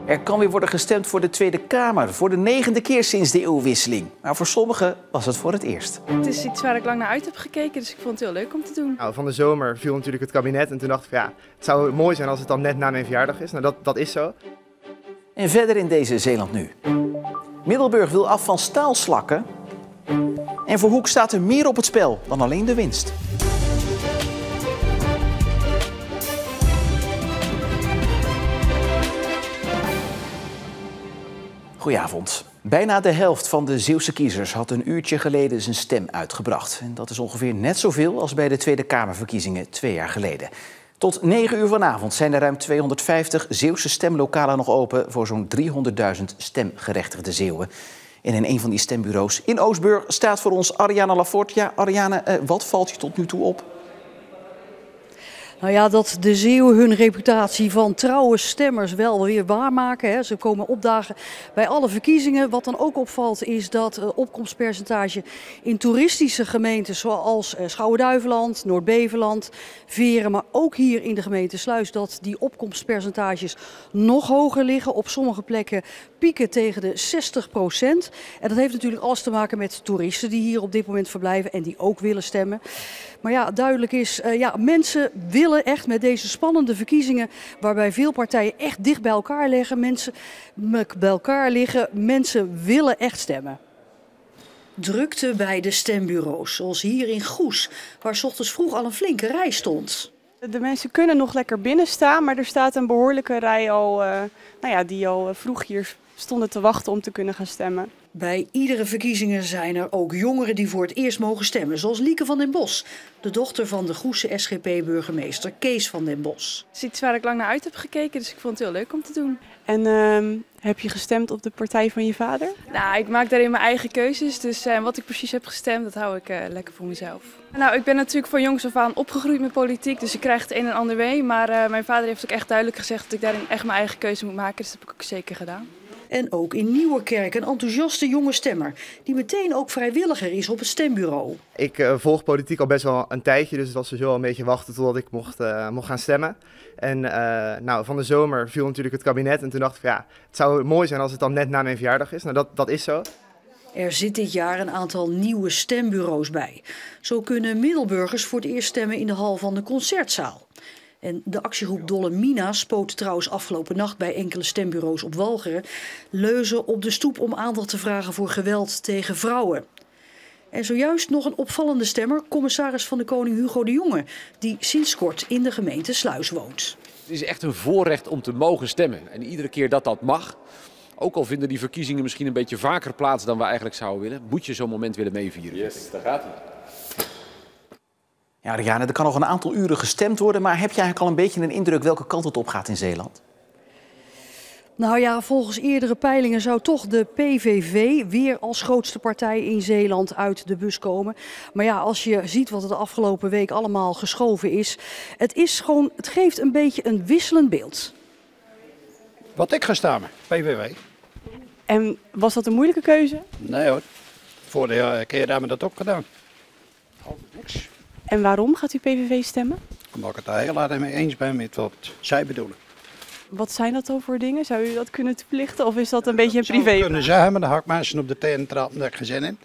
Er kan weer worden gestemd voor de Tweede Kamer, voor de 9e keer sinds de eeuwwisseling. Maar voor sommigen was het voor het eerst. Het is iets waar ik lang naar uit heb gekeken, dus ik vond het heel leuk om te doen. Nou, van de zomer viel natuurlijk het kabinet en toen dacht ik, ja, het zou mooi zijn als het dan net na mijn verjaardag is. Nou, dat is zo. En verder in deze Zeeland nu. Middelburg wil af van staalslakken. En voor Hoek staat er meer op het spel dan alleen de winst. Goedenavond. Bijna de helft van de Zeeuwse kiezers had een uurtje geleden zijn stem uitgebracht. En dat is ongeveer net zoveel als bij de Tweede Kamerverkiezingen 2 jaar geleden. Tot 9 uur vanavond zijn er ruim 250 Zeeuwse stemlokalen nog open voor zo'n 300.000 stemgerechtigde Zeeuwen. En in een van die stembureaus in Oostburg staat voor ons Ariane Lafort. Ja, Ariane, wat valt je tot nu toe op? Nou ja, dat de Zeeuwen hun reputatie van trouwe stemmers wel weer waarmaken. Hè. Ze komen opdagen bij alle verkiezingen. Wat dan ook opvalt is dat het opkomstpercentage in toeristische gemeenten zoals Schouwen-Duiveland, Noord-Beveland, Veren, maar ook hier in de gemeente Sluis, dat die opkomstpercentages nog hoger liggen. Op sommige plekken pieken tegen de 60%. En dat heeft natuurlijk alles te maken met toeristen die hier op dit moment verblijven en die ook willen stemmen. Maar ja, duidelijk is, mensen willen echt met deze spannende verkiezingen, waarbij veel partijen echt dicht bij elkaar liggen, mensen willen echt stemmen. Drukte bij de stembureaus, zoals hier in Goes, waar 's ochtends vroeg al een flinke rij stond. De mensen kunnen nog lekker binnen staan, maar er staat een behoorlijke rij al, die al vroeg hier stonden te wachten om te kunnen gaan stemmen. Bij iedere verkiezingen zijn er ook jongeren die voor het eerst mogen stemmen, zoals Lieke van den Bos, de dochter van de Goese SGP-burgemeester Kees van den Bos. Het is iets waar ik lang naar uit heb gekeken, dus ik vond het heel leuk om te doen. En heb je gestemd op de partij van je vader? Nou, ik maak daarin mijn eigen keuzes, dus wat ik precies heb gestemd, dat hou ik lekker voor mezelf. Nou, ik ben natuurlijk van jongs af aan opgegroeid met politiek, dus ik krijg het een en ander mee. Maar mijn vader heeft ook echt duidelijk gezegd dat ik daarin echt mijn eigen keuze moet maken, dus dat heb ik ook zeker gedaan. En ook in Nieuwerkerk een enthousiaste jonge stemmer, die meteen ook vrijwilliger is op het stembureau. Ik volg politiek al best wel een tijdje, dus het was sowieso een beetje wachten totdat ik mocht gaan stemmen. En van de zomer viel natuurlijk het kabinet en toen dacht ik, ja, het zou mooi zijn als het dan net na mijn verjaardag is. Nou, dat is zo. Er zit dit jaar een aantal nieuwe stembureaus bij. Zo kunnen Middelburgers voor het eerst stemmen in de hal van de Concertzaal. En de actiegroep Dolle Mina spoot trouwens afgelopen nacht bij enkele stembureaus op Walcheren leuzen op de stoep om aandacht te vragen voor geweld tegen vrouwen. En zojuist nog een opvallende stemmer, commissaris van de Koning Hugo de Jonge, die sinds kort in de gemeente Sluis woont. Het is echt een voorrecht om te mogen stemmen. En iedere keer dat dat mag, ook al vinden die verkiezingen misschien een beetje vaker plaats dan we eigenlijk zouden willen, moet je zo'n moment willen meevieren. Yes, daar gaat hij. Ja, Ariane, er kan nog een aantal uren gestemd worden, maar heb je eigenlijk al een beetje een indruk welke kant het op gaat in Zeeland? Nou ja, volgens eerdere peilingen zou toch de PVV weer als grootste partij in Zeeland uit de bus komen. Maar ja, als je ziet wat er de afgelopen week allemaal geschoven is, het geeft een beetje een wisselend beeld. Wat ik ga stemmen, PVV. En was dat een moeilijke keuze? Nee hoor, vorige keer hebben we dat ook gedaan. Niks. En waarom gaat u PVV stemmen? Omdat ik het er heel erg mee eens ben met wat zij bedoelen. Wat zijn dat dan voor dingen? Zou u dat kunnen toelichten of is dat een beetje een Zou privé? ik kunnen zeggen, maar dan ga ik mensen op de teen trappen dat ik geen zin in.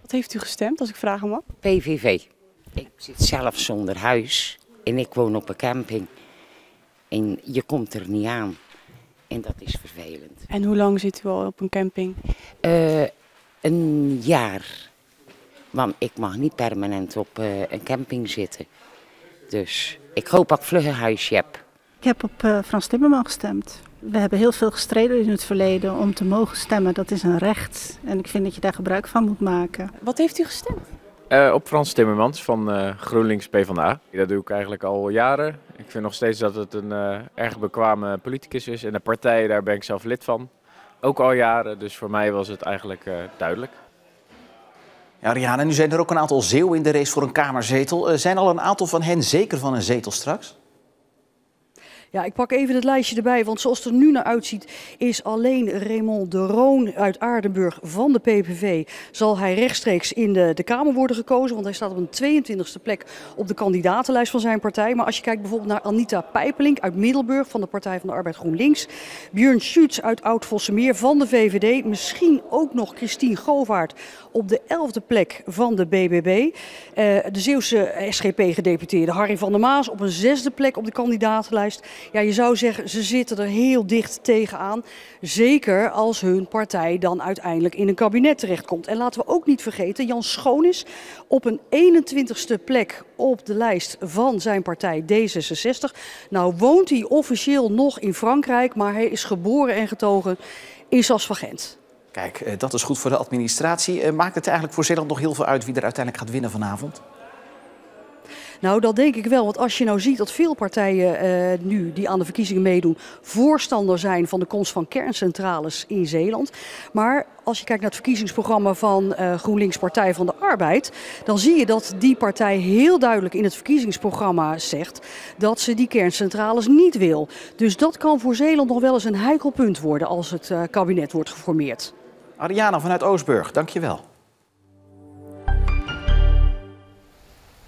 Wat heeft u gestemd, als ik vragen mag? PVV. Ik zit zelf zonder huis en ik woon op een camping. En je komt er niet aan. En dat is vervelend. En hoe lang zit u al op een camping? Een jaar. Want ik mag niet permanent op een camping zitten. Dus ik hoop dat ik vlug een huisje heb. Ik heb op Frans Timmerman gestemd. We hebben heel veel gestreden in het verleden om te mogen stemmen. Dat is een recht en ik vind dat je daar gebruik van moet maken. Wat heeft u gestemd? Op Frans Timmermans van GroenLinks PvdA. Dat doe ik eigenlijk al jaren. Ik vind nog steeds dat het een erg bekwame politicus is. En de partij, daar ben ik zelf lid van. Ook al jaren, dus voor mij was het eigenlijk duidelijk. Ja, Ariane, nu zijn er ook een aantal Zeeuwen in de race voor een kamerzetel. Zijn al een aantal van hen zeker van een zetel straks? Ja, ik pak even het lijstje erbij, want zoals het er nu naar uitziet is alleen Raymond de Roon uit Aardenburg van de PVV. Zal hij rechtstreeks in de Kamer worden gekozen, want hij staat op een 22e plek op de kandidatenlijst van zijn partij. Maar als je kijkt bijvoorbeeld naar Anita Pijpelink uit Middelburg van de Partij van de Arbeid GroenLinks. Björn Schütz uit Oud-Vossemeer van de VVD. Misschien ook nog Christine Govaert op de 11e plek van de BBB. De Zeeuwse SGP-gedeputeerde Harry van der Maas op een 6e plek op de kandidatenlijst. Ja, je zou zeggen, ze zitten er heel dicht tegenaan. Zeker als hun partij dan uiteindelijk in een kabinet terechtkomt. En laten we ook niet vergeten, Jan Schoonis op een 21ste plek op de lijst van zijn partij D66. Nou woont hij officieel nog in Frankrijk, maar hij is geboren en getogen in Sas van Gent. Kijk, dat is goed voor de administratie. Maakt het eigenlijk voor Zeeland nog heel veel uit wie er uiteindelijk gaat winnen vanavond? Nou, dat denk ik wel. Want als je nou ziet dat veel partijen nu die aan de verkiezingen meedoen voorstander zijn van de komst van kerncentrales in Zeeland. Maar als je kijkt naar het verkiezingsprogramma van GroenLinks Partij van de Arbeid, dan zie je dat die partij heel duidelijk in het verkiezingsprogramma zegt dat ze die kerncentrales niet wil. Dus dat kan voor Zeeland nog wel eens een heikel punt worden als het kabinet wordt geformeerd. Ariana vanuit Oostburg, dankjewel.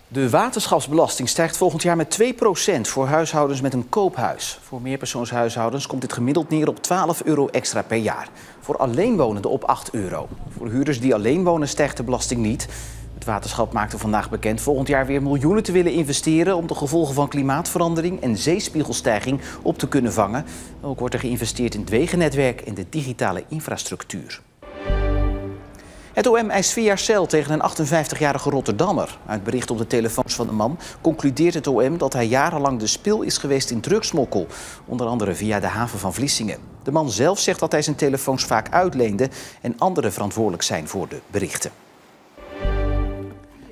De waterschapsbelasting stijgt volgend jaar met 2% voor huishoudens met een koophuis. Voor meerpersoonshuishoudens komt dit gemiddeld neer op €12 extra per jaar. Voor alleenwonenden op €8. Voor huurders die alleen wonen stijgt de belasting niet. Het waterschap maakte vandaag bekend volgend jaar weer miljoenen te willen investeren om de gevolgen van klimaatverandering en zeespiegelstijging op te kunnen vangen. Ook wordt er geïnvesteerd in het wegennetwerk en de digitale infrastructuur. Het OM eist 4 jaar cel tegen een 58-jarige Rotterdammer. Uit bericht op de telefoons van de man concludeert het OM dat hij jarenlang de spil is geweest in drugsmokkel. Onder andere via de haven van Vlissingen. De man zelf zegt dat hij zijn telefoons vaak uitleende en anderen verantwoordelijk zijn voor de berichten.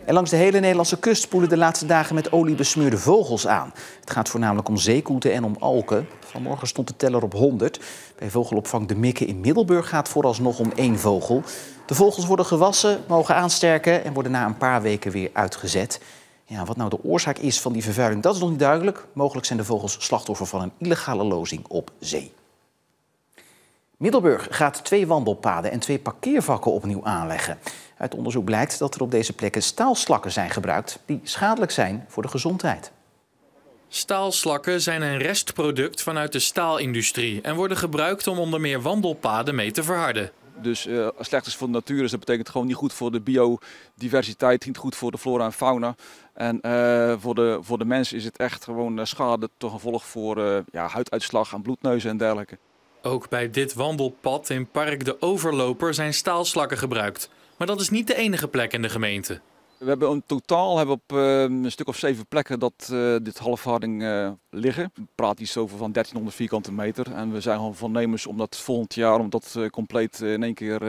En langs de hele Nederlandse kust spoelen de laatste dagen met olie besmeurde vogels aan. Het gaat voornamelijk om zeekoeten en om alken. Vanmorgen stond de teller op 100. Bij vogelopvang De Mikke in Middelburg gaat vooralsnog om 1 vogel. De vogels worden gewassen, mogen aansterken en worden na een paar weken weer uitgezet. Ja, wat nou de oorzaak is van die vervuiling, dat is nog niet duidelijk. Mogelijk zijn de vogels slachtoffer van een illegale lozing op zee. Middelburg gaat 2 wandelpaden en 2 parkeervakken opnieuw aanleggen. Uit onderzoek blijkt dat er op deze plekken staalslakken zijn gebruikt die schadelijk zijn voor de gezondheid. Staalslakken zijn een restproduct vanuit de staalindustrie en worden gebruikt om onder meer wandelpaden mee te verharden. Dus slecht is voor de natuur, dus dat betekent gewoon niet goed voor de biodiversiteit, niet goed voor de flora en fauna. En voor de mens is het echt gewoon schade tot gevolg voor huiduitslag en bloedneuzen en dergelijke. Ook bij dit wandelpad in Park de Overloper zijn staalslakken gebruikt. Maar dat is niet de enige plek in de gemeente. We hebben in totaal op een stuk of 7 plekken dat dit halfharding liggen. We praten iets over van 1300 vierkante meter. En we zijn gewoon voornemens om dat volgend jaar compleet in één keer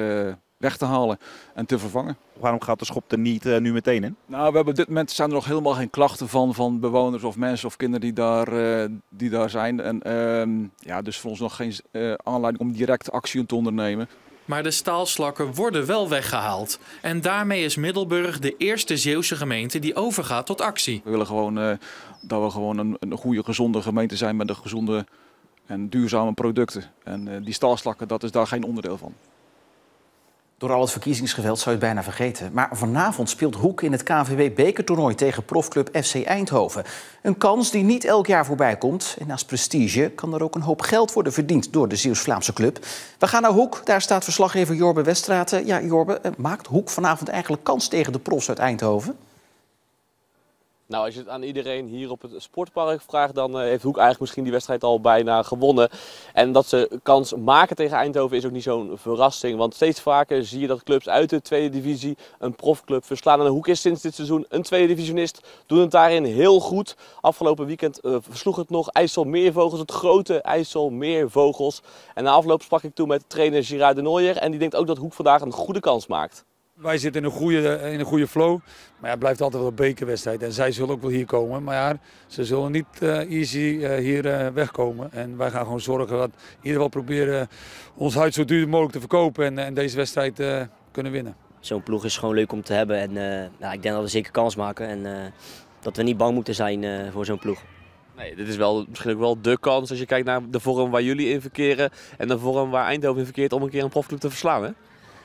weg te halen en te vervangen. Waarom gaat de schop er niet nu meteen in? Nou, we hebben op dit moment zijn er nog helemaal geen klachten van bewoners of mensen of kinderen die daar zijn. En dus voor ons nog geen aanleiding om direct actie te ondernemen. Maar de staalslakken worden wel weggehaald. En daarmee is Middelburg de eerste Zeeuwse gemeente die overgaat tot actie. We willen gewoon dat we gewoon een goede, gezonde gemeente zijn met de gezonde en duurzame producten. En die staalslakken, dat is daar geen onderdeel van. Door al het verkiezingsgeweld zou je het bijna vergeten. Maar vanavond speelt Hoek in het KNVB-bekertoernooi tegen profclub FC Eindhoven. Een kans die niet elk jaar voorbij komt. En naast prestige kan er ook een hoop geld worden verdiend door de Zeeuws-Vlaamse club. We gaan naar Hoek, daar staat verslaggever Jorbe Westraten. Ja, Jorbe, maakt Hoek vanavond eigenlijk kans tegen de profs uit Eindhoven? Nou, als je het aan iedereen hier op het sportpark vraagt, dan heeft Hoek eigenlijk misschien die wedstrijd al bijna gewonnen. En dat ze kans maken tegen Eindhoven is ook niet zo'n verrassing. Want steeds vaker zie je dat clubs uit de tweede divisie een profclub verslaan. En Hoek is sinds dit seizoen een tweede divisionist, doen het daarin heel goed. Afgelopen weekend versloeg het nog IJsselmeervogels, het grote IJsselmeervogels. En na afloop sprak ik toen met trainer Gerard de Nooijer en die denkt ook dat Hoek vandaag een goede kans maakt. Wij zitten in een goede flow, maar het blijft altijd wel een bekerwedstrijd. En zij zullen ook wel hier komen, maar ja, ze zullen niet easy hier wegkomen. En wij gaan gewoon zorgen dat we in ieder geval proberen ons huid zo duur mogelijk te verkopen en deze wedstrijd kunnen winnen. Zo'n ploeg is gewoon leuk om te hebben en ik denk dat we zeker kans maken en dat we niet bang moeten zijn voor zo'n ploeg. Nee, dit is wel misschien ook wel de kans als je kijkt naar de vorm waar jullie in verkeren en de vorm waar Eindhoven in verkeert om een keer een profclub te verslaan, hè?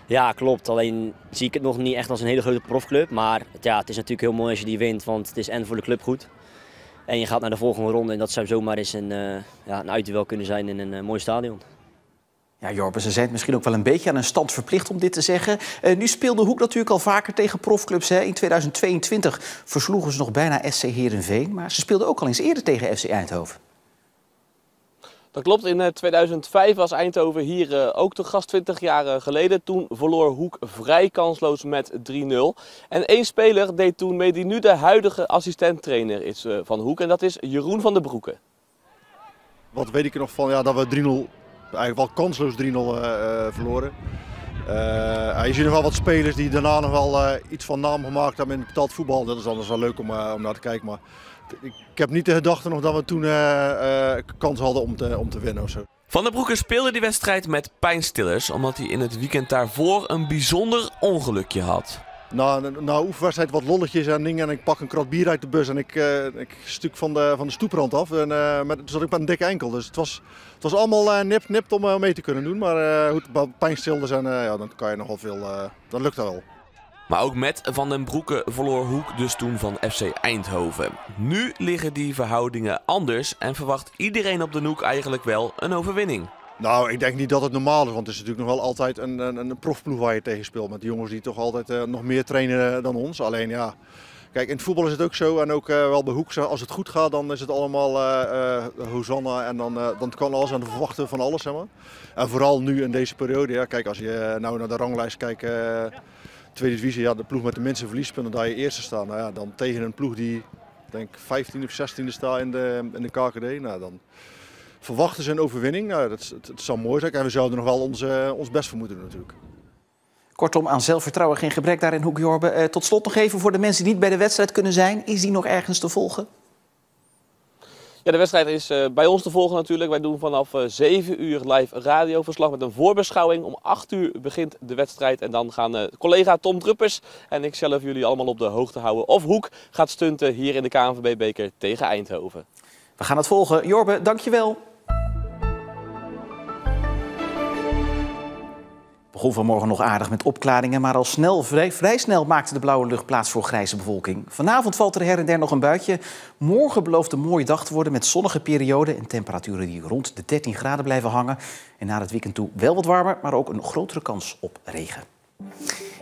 Ja, klopt. Alleen zie ik het nog niet echt als een hele grote profclub. Maar ja, het is natuurlijk heel mooi als je die wint, want het is en voor de club goed. En je gaat naar de volgende ronde en dat zou zomaar eens een uitduel kunnen zijn in een mooi stadion. Ja, Jorbe, ze zijn het misschien ook wel een beetje aan een stand verplicht om dit te zeggen. Nu speelde Hoek natuurlijk al vaker tegen profclubs. Hè. In 2022 versloegen ze nog bijna SC Heerenveen. Maar ze speelden ook al eens eerder tegen FC Eindhoven. Dat klopt, in 2005 was Eindhoven hier ook te gast, 20 jaar geleden. Toen verloor Hoek vrij kansloos met 3-0. En één speler deed toen mee die nu de huidige assistent-trainer is van Hoek. En dat is Jeroen van den Broeke. Wat weet ik er nog van, ja, dat we 3-0, eigenlijk wel kansloos 3-0 verloren. Je ziet nog wel wat spelers die daarna nog wel iets van naam gemaakt hebben in het betaald voetbal. Dat is anders wel leuk om naar te kijken. Maar ik heb niet de gedachte nog dat we toen kans hadden om te winnen of zo. Van den Broeke speelde die wedstrijd met pijnstillers, omdat hij in het weekend daarvoor een bijzonder ongelukje had. Na een oefenwedstrijd wat lolletjes en dingen en ik pak een krat bier uit de bus en ik stuk van de stoeprand af. En toen zat ik met een dikke enkel, dus het was allemaal nipt om mee te kunnen doen. Maar goed, pijnstillers en dan kan je nog wel veel, dan lukt dat wel. Maar ook met Van den Broeke verloor Hoek dus toen van FC Eindhoven. Nu liggen die verhoudingen anders en verwacht iedereen op de Hoek eigenlijk wel een overwinning. Nou, ik denk niet dat het normaal is, want het is natuurlijk nog wel altijd een profploeg waar je tegen speelt. Met jongens die toch altijd nog meer trainen dan ons. Alleen ja, kijk, in het voetbal is het ook zo en ook wel bij Hoek. Als het goed gaat, dan is het allemaal Hosanna en dan kan alles en we verwachten van alles, zeg maar. En vooral nu in deze periode, ja, kijk, als je nou naar de ranglijst kijkt, tweede divisie, ja, de ploeg met de minste verliespunten, daar je eerste staat. Nou ja, dan tegen een ploeg die, denk 15e of 16e staat in de KKD, nou dan verwachten ze een overwinning. Nou, het zou mooi zijn en we zouden nog wel ons best voor moeten doen natuurlijk. Kortom, aan zelfvertrouwen geen gebrek daar in Hoek, Jorbe. Tot slot nog even voor de mensen die niet bij de wedstrijd kunnen zijn. Is die nog ergens te volgen? Ja, de wedstrijd is bij ons te volgen natuurlijk. Wij doen vanaf 7 uur live radioverslag met een voorbeschouwing. Om 8 uur begint de wedstrijd en dan gaan collega Tom Druppers en ik zelf jullie allemaal op de hoogte houden of Hoek gaat stunten hier in de KNVB-beker tegen Eindhoven. We gaan het volgen. Jorbe, dankjewel. Begon vanmorgen nog aardig met opklaringen, maar al vrij snel maakte de blauwe lucht plaats voor grijze bewolking. Vanavond valt er her en der nog een buitje. Morgen belooft een mooie dag te worden met zonnige perioden en temperaturen die rond de 13 graden blijven hangen. En na het weekend toe wel wat warmer, maar ook een grotere kans op regen.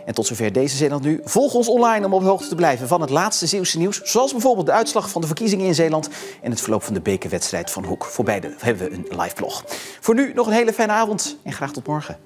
En tot zover deze Zeeland Nu. Volg ons online om op de hoogte te blijven van het laatste Zeeuwse nieuws. Zoals bijvoorbeeld de uitslag van de verkiezingen in Zeeland en het verloop van de bekerwedstrijd van Hoek. Voor beide hebben we een live blog. Voor nu nog een hele fijne avond en graag tot morgen.